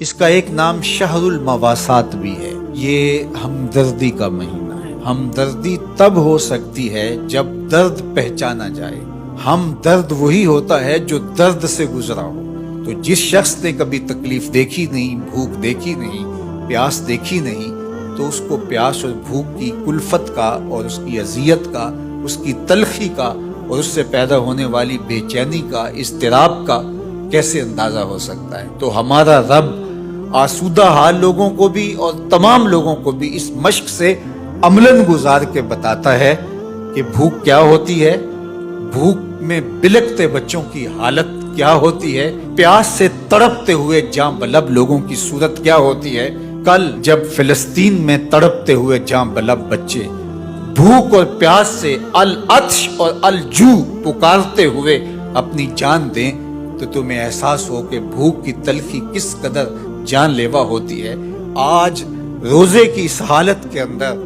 اس کا ایک نام شہر المواسات بھی ہے۔ یہ ہمدردی کا مہینہ ہے۔ ہمدردی تب ہو سکتی ہے جب درد پہچانا جائے۔ ہمدرد وہی ہوتا ہے جو درد سے گزرا ہو۔ تو جس شخص نے کبھی تکلیف دیکھی نہیں، بھوک دیکھی نہیں، پیاس دیکھی نہیں، تو اس کو پیاس اور بھوک کی کلفت کا اور اس کی اذیت کا، اس کی تلخی کا اور اس سے پیدا ہونے والی بے چینی کا، اضطراب کا کیسے اندازہ ہو سکتا ہے؟ تو ہمارا رب آسودہ حال لوگوں کو بھی اور تمام لوگوں کو بھی اس مشق سے عملاً گزار کے بتاتا ہے کہ بھوک کیا ہوتی ہے، بھوک میں بلکتے بچوں کی حالت کیا ہوتی ہے، پیاس سے تڑپتے ہوئے جاں بلب لوگوں کی صورت کیا ہوتی ہے۔ کل جب فلسطین میں تڑپتے ہوئے جاں بلب بچے بھوک اور پیاس سے العطش اور الجوع پکارتے ہوئے اپنی جان دیں تو تمہیں احساس ہو کہ بھوک کی تلخی کس قدر جان لیوا ہوتی ہے۔ آج روزے کی اس حالت کے اندر،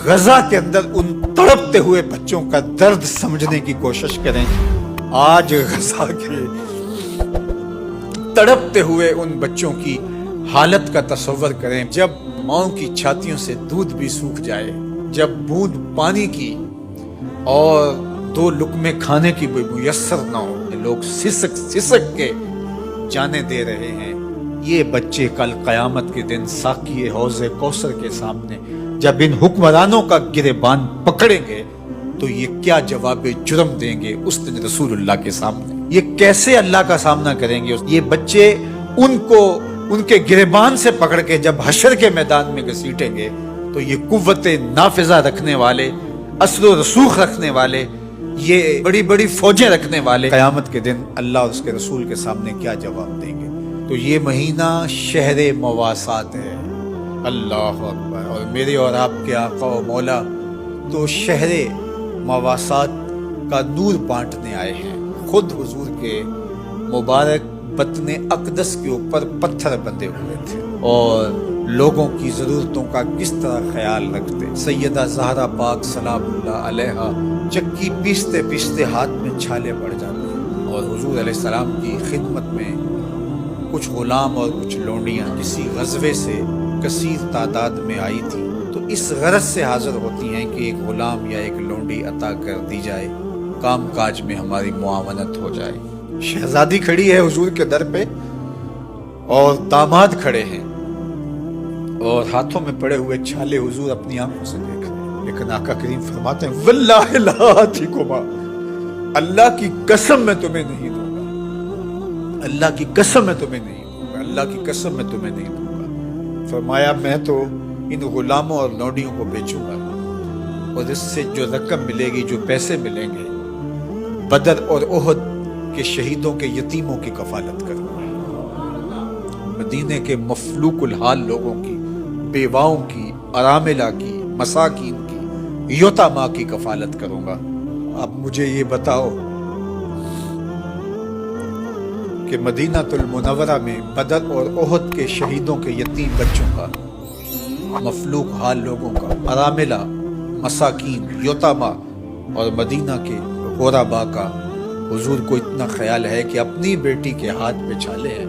غزہ کے اندر ان تڑپتے ہوئے بچوں کا درد سمجھنے کی کوشش کریں۔ آج غزہ کے تڑپتے ہوئے ان بچوں کی حالت کا تصور کریں، جب ماؤں کی چھاتیوں سے دودھ بھی سوکھ جائے، جب بوند پانی کی اور 2 لقمے کھانے کی بھی میسر نہ ہو، لوگ سسک سسک کے جانے دے رہے ہیں۔ یہ بچے کل قیامت کے دن ساقی حوض کوثر کے سامنے جب ان حکمرانوں کا گریبان پکڑیں گے تو یہ کیا جواب جرم دیں گے اس دن رسول اللہ کے سامنے؟ یہ کیسے اللہ کا سامنا کریں گے؟ یہ بچے ان کو ان کے گریبان سے پکڑ کے جب حشر کے میدان میں گھسیٹیں گے تو یہ قوت نافذہ رکھنے والے، اثر و رسوخ رکھنے والے، یہ بڑی بڑی فوجیں رکھنے والے قیامت کے دن اللہ اور اس کے رسول کے سامنے کیا جواب دیں گے؟ تو یہ مہینہ شہر مواسات ہے۔ اللہ اکبر۔ اور میرے اور آپ کے آقا و مولا تو شہر مواسات کا نور بانٹنے آئے ہیں۔ خود حضور کے مبارک بطن اقدس کے اوپر پتھر بندھے ہوئے تھے اور لوگوں کی ضرورتوں کا کس طرح خیال رکھتے۔ سیدہ زہرا پاک سلام اللہ علیہا چکی پیستے پیستے ہاتھ میں چھالے پڑ جاتے اور حضور علیہ السلام کی خدمت میں کچھ غلام اور کچھ لونڈیاں کسی غزوے سے کثیر تعداد میں آئی تھی، تو اس غرض سے حاضر ہوتی ہیں کہ ایک غلام یا ایک لونڈی عطا کر دی جائے، کام کاج میں ہماری معاونت ہو جائے۔ شہزادی کھڑی ہے حضور کے در پہ اور داماد کھڑے ہیں اور ہاتھوں میں پڑے ہوئے چھالے حضور اپنی آنکھوں سے دیکھ رہے ہیں، لیکن آقا کریم فرماتے ہیں واللہ لا آتیکما، اللہ کی قسم میں تمہیں نہیں دوں گا، اللہ کی قسم میں تمہیں نہیں دوں گا، اللہ کی قسم میں تمہیں نہیں دوں گا۔ فرمایا میں تو ان غلاموں اور لونڈیوں کو بیچوں گا اور اس سے جو رقم ملے گی، جو پیسے ملیں گے، بدر اور احد کے شہیدوں کے یتیموں کی کفالت کروں گا، مدینے کے مفلوق الحال لوگوں کی، بیواؤں کی، اراملہ کی، مساکین کی، یتامہ کی کفالت کروں گا۔ اب مجھے یہ بتاؤ کہ مدینہ المنورہ میں بدر اور احد کے شہیدوں کے یتیم بچوں کا، مفلوق حال لوگوں کا، اراملہ، مساکین، یتامہ اور مدینہ کے غربا کا حضور کو اتنا خیال ہے کہ اپنی بیٹی کے ہاتھ پہ چھالے ہیں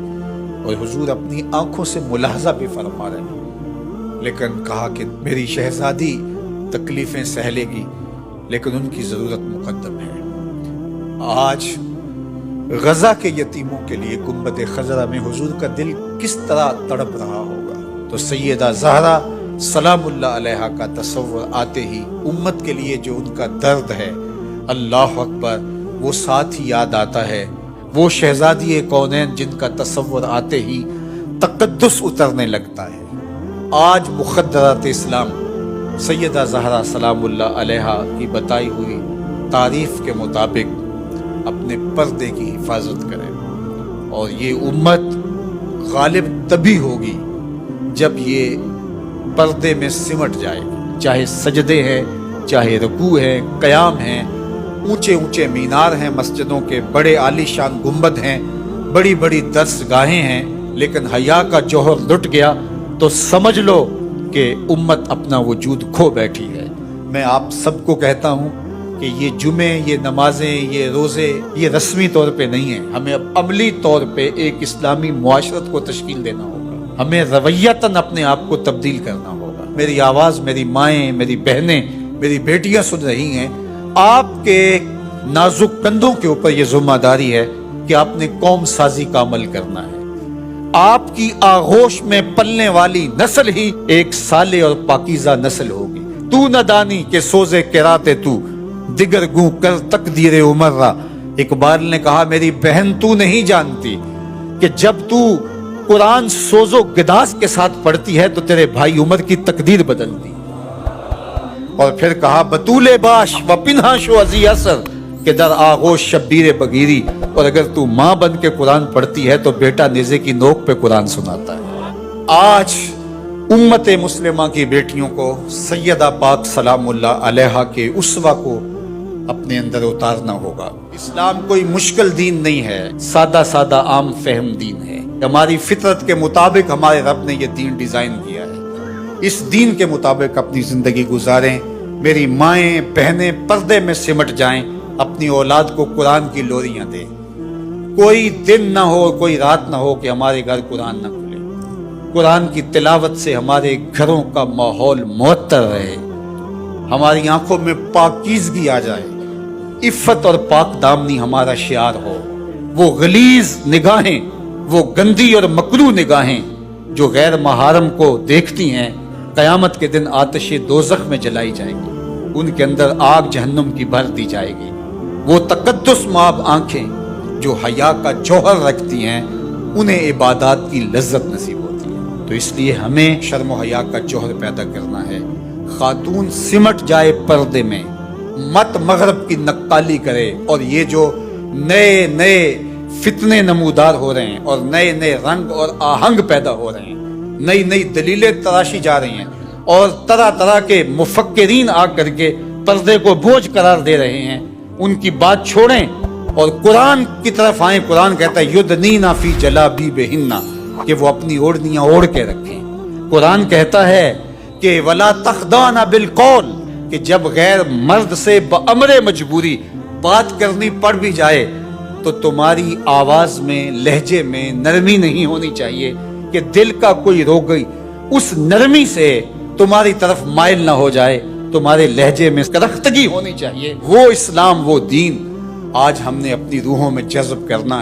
اور حضور اپنی آنکھوں سے ملاحظہ بھی فرما رہے ہیں، لیکن کہا کہ میری شہزادی تکلیفیں سہ لے گی لیکن ان کی ضرورت مقدم ہے۔ آج غزہ کے یتیموں کے لیے گنبد خضرا میں حضور کا دل کس طرح تڑپ رہا ہوگا۔ تو سیدہ زہرا سلام اللہ علیہا کا تصور آتے ہی امت کے لیے جو ان کا درد ہے، اللہ اکبر، وہ ساتھ ہی یاد آتا ہے۔ وہ شہزادی کونین جن کا تصور آتے ہی تقدس اترنے لگتا ہے۔ آج مخدرات اسلام سیدہ زہرا سلام اللہ علیہا کی بتائی ہوئی تعریف کے مطابق اپنے پردے کی حفاظت کرے، اور یہ امت غالب تبھی ہوگی جب یہ پردے میں سمٹ جائے، چاہے سجدے ہیں، چاہے رکوع ہے، قیام ہیں، اونچے اونچے مینار ہیں مسجدوں کے، بڑے عالی شان گنبد ہیں، بڑی بڑی درس گاہیں ہیں، لیکن حیا کا جوہر لٹ گیا تو سمجھ لو کہ امت اپنا وجود کھو بیٹھی ہے۔ میں آپ سب کو کہتا ہوں کہ یہ جمعے، یہ نمازیں، یہ روزے، یہ رسمی طور پہ نہیں ہیں. ہمیں اب عملی طور پہ ایک اسلامی معاشرت کو تشکیل دینا ہوگا. ہمیں رویتاً اپنے آپ کو تبدیل کرنا ہوگا. میری آواز میری مائیں، میری بہنیں، میری بیٹیاں سن رہی ہیں. آپ کے نازک کندھوں کے اوپر یہ ذمہ داری ہے کہ آپ نے قوم سازی کا عمل کرنا ہے. آپ کی آغوش میں پلنے والی نسل ہی ایک صالح اور پاکیزہ نسل ہوگی. تو نہ دانی کہ سوزے کراتے تو دیگر گوں کر تقدیر عمر را. اقبال نے کہا میری بہن تو نہیں جانتی کہ جب تو قرآن سوز و گداز کے ساتھ پڑھتی ہے تو تیرے بھائی عمر کی تقدیر بدلتی. اور پھر کہا بطول باش و پنہا شو ازی اثر کہ در آغوش شبیر بگیری. اور اگر تو ماں بن کے قرآن پڑھتی ہے تو بیٹا نیزے کی نوک پہ قرآن سناتا ہے. آج امت مسلمہ کی بیٹیوں کو سیدہ پاک سلام اللہ علیہا کے اسوہ کو اپنے اندر اتارنا ہوگا. اسلام کوئی مشکل دین نہیں ہے، سادہ سادہ عام فہم دین ہے. ہماری فطرت کے مطابق ہمارے رب نے یہ دین ڈیزائن کیا ہے. اس دین کے مطابق اپنی زندگی گزاریں. میری مائیں بہنیں پردے میں سمٹ جائیں، اپنی اولاد کو قرآن کی لوریاں دیں. کوئی دن نہ ہو، کوئی رات نہ ہو کہ ہمارے گھر قرآن نہ کھلے. قرآن کی تلاوت سے ہمارے گھروں کا ماحول معطر رہے، ہماری آنکھوں میں پاکیزگی آ جائے، عفت اور پاک دامنی ہمارا شعار ہو. وہ غلیظ نگاہیں، وہ گندی اور مکروہ نگاہیں جو غیر محارم کو دیکھتی ہیں، قیامت کے دن آتش دوزخ میں جلائی جائیں گی. ان کے اندر آگ جہنم کی بھر دی جائے گی. وہ تقدس مآب آنکھیں جو حیا کا جوہر رکھتی ہیں، انہیں عبادات کی لذت نصیب ہوتی ہے. تو اس لیے ہمیں شرم و حیا کا جوہر پیدا کرنا ہے. خاتون سمٹ جائے پردے میں، مت مغرب کی نقالی کرے. اور یہ جو نئے نئے فتنے نمودار ہو رہے ہیں اور نئے نئے رنگ اور آہنگ پیدا ہو رہے ہیں، نئی نئی دلیلیں تراشی جا رہی ہیں اور طرح طرح کے مفکرین آ کر کے پردے کو بوجھ قرار دے رہے ہیں، ان کی بات چھوڑیں اور قرآن کی طرف آئیں. قرآن کہتا ہے یدنینا فی جلابیبہن کہ وہ اپنی اوڑھنیاں اوڑھ کے رکھیں. قرآن کہتا ہے کہ ولا تخضعن بالقول کہ جب غیر مرد سے بامر مجبوری بات کرنی پڑ بھی جائے تو تمہاری آواز میں، لہجے میں نرمی نہیں ہونی چاہیے کہ دل کا کوئی روگی اس نرمی سے تمہاری طرف مائل نہ ہو جائے. تمہارے لہجے میں کرختگی ہونی چاہیے. وہ اسلام، وہ دین آج ہم نے اپنی روحوں میں جذب کرنا